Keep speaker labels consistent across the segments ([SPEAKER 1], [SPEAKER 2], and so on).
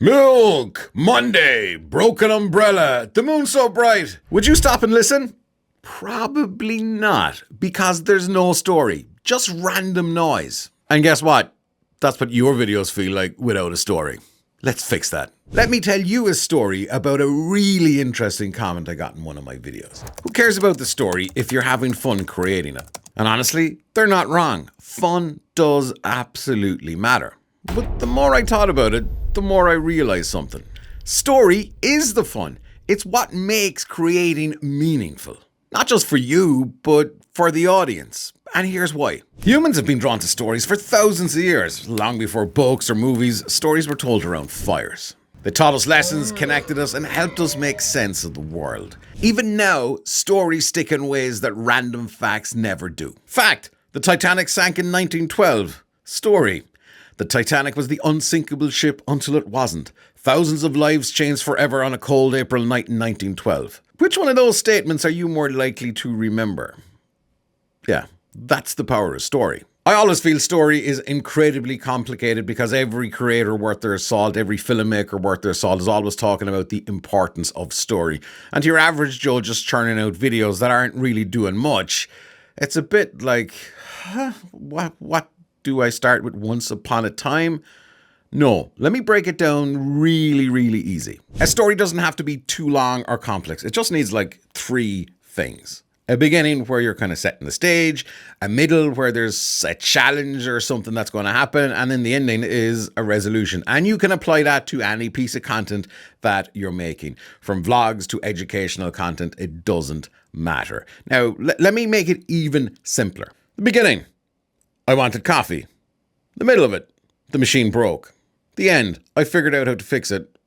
[SPEAKER 1] Milk! Monday! Broken umbrella! The moon so bright! Would you stop and listen? Probably not, because there's no story. Just random noise. And guess what? That's what your videos feel like without a story. Let's fix that. Let me tell you a story about a really interesting comment I got in one of my videos. Who cares about the story if you're having fun creating it? And honestly, they're not wrong. Fun does absolutely matter. But the more I thought about it, the more I realized something. Story is the fun. It's what makes creating meaningful. Not just for you, but for the audience. And here's why. Humans have been drawn to stories for thousands of years. Long before books or movies, stories were told around fires. They taught us lessons, connected us, and helped us make sense of the world. Even now, stories stick in ways that random facts never do. Fact: the Titanic sank in 1912. Story: the Titanic was the unsinkable ship until it wasn't. Thousands of lives changed forever on a cold April night in 1912. Which one of those statements are you more likely to remember? Yeah, that's the power of story. I always feel story is incredibly complicated because every creator worth their salt, every filmmaker worth their salt is always talking about the importance of story. And to your average Joe just churning out videos that aren't really doing much, it's a bit like, what do I start with once upon a time? No, let me break it down really easy. A story doesn't have to be too long or complex. It just needs like 3 things. A beginning where you're kind of setting the stage, a middle where there's a challenge or something that's going to happen, and then the ending is a resolution. And you can apply that to any piece of content that you're making. From vlogs to educational content, it doesn't matter. Now, let me make it even simpler. The beginning: I wanted coffee. The middle of it: the machine broke. The end: I figured out how to fix it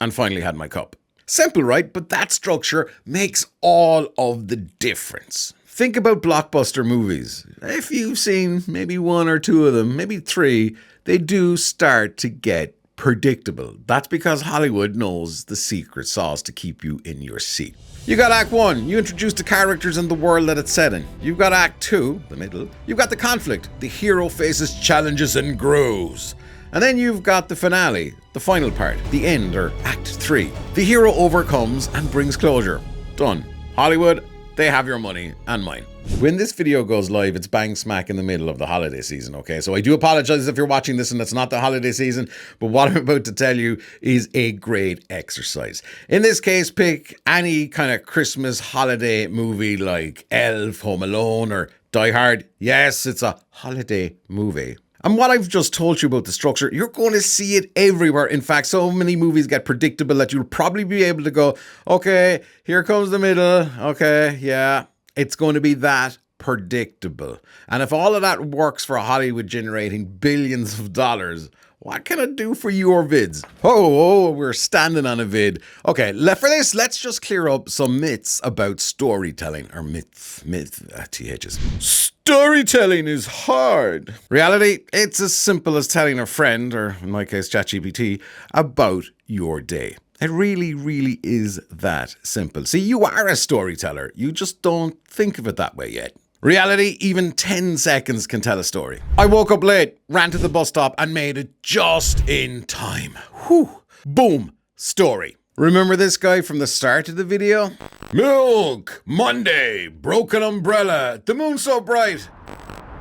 [SPEAKER 1] and finally had my cup. Simple, right? But that structure makes all of the difference. Think about blockbuster movies. If you've seen maybe 1 or 2 of them, maybe 3, they do start to get predictable. That's because Hollywood knows the secret sauce to keep you in your seat. You got Act 1, you introduce the characters and the world that it's set in. You've got Act 2, the middle. You've got the conflict. The hero faces challenges and grows. And then you've got the finale, the final part, the end, or Act 3. The hero overcomes and brings closure. Done. Hollywood, they have your money and mine. When this video goes live, it's bang smack in the middle of the holiday season, okay? So I do apologize if you're watching this and it's not the holiday season, but what I'm about to tell you is a great exercise. In this case, pick any kind of Christmas holiday movie like Elf, Home Alone, or Die Hard. Yes, it's a holiday movie. And what I've just told you about the structure, you're going to see it everywhere. In fact, so many movies get predictable that you'll probably be able to go, okay, here comes the middle. Okay, yeah, it's going to be that predictable. And if all of that works for Hollywood generating billions of dollars, what can it do for your vids? Oh, we're standing on a vid. Okay, for this, let's just clear up some myths about storytelling, or THs. Storytelling is hard. Reality, it's as simple as telling a friend, or in my case, ChatGPT, about your day. It really is that simple. See, you are a storyteller. You just don't think of it that way yet. Reality, even 10 seconds can tell a story. I woke up late, ran to the bus stop, and made it just in time. Whew. Boom. Story. Remember this guy from the start of the video? Milk! Monday! Broken umbrella! The moon so bright!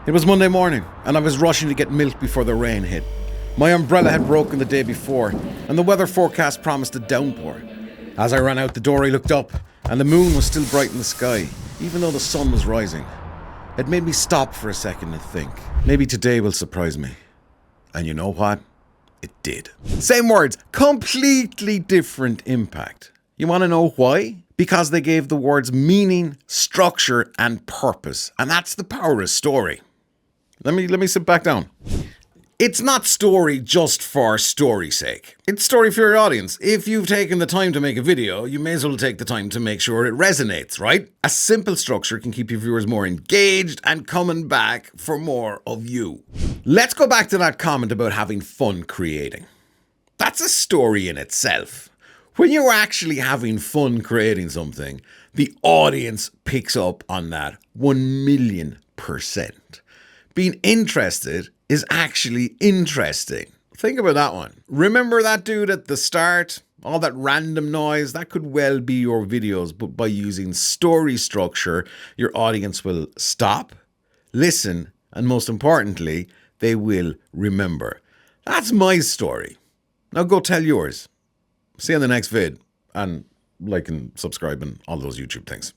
[SPEAKER 1] It was Monday morning, and I was rushing to get milk before the rain hit. My umbrella had broken the day before, and the weather forecast promised a downpour. As I ran out the door, I looked up, and the moon was still bright in the sky, even though the sun was rising. It made me stop for a second and think, maybe today will surprise me. And you know what? It did. Same words, completely different impact. You want to know why? Because they gave the words meaning, structure, and purpose. And that's the power of story. Let me sit back down. It's not story just for story's sake. It's story for your audience. If you've taken the time to make a video, you may as well take the time to make sure it resonates, right? A simple structure can keep your viewers more engaged and coming back for more of you. Let's go back to that comment about having fun creating. That's a story in itself. When you're actually having fun creating something, the audience picks up on that 1,000,000%. Being interested is actually interesting. Think about that one. Remember that dude at the start? All that random noise? That could well be your videos, but by using story structure, your audience will stop, listen, and most importantly, they will remember. That's my story. Now go tell yours. See you in the next vid. And like and subscribe and all those YouTube things.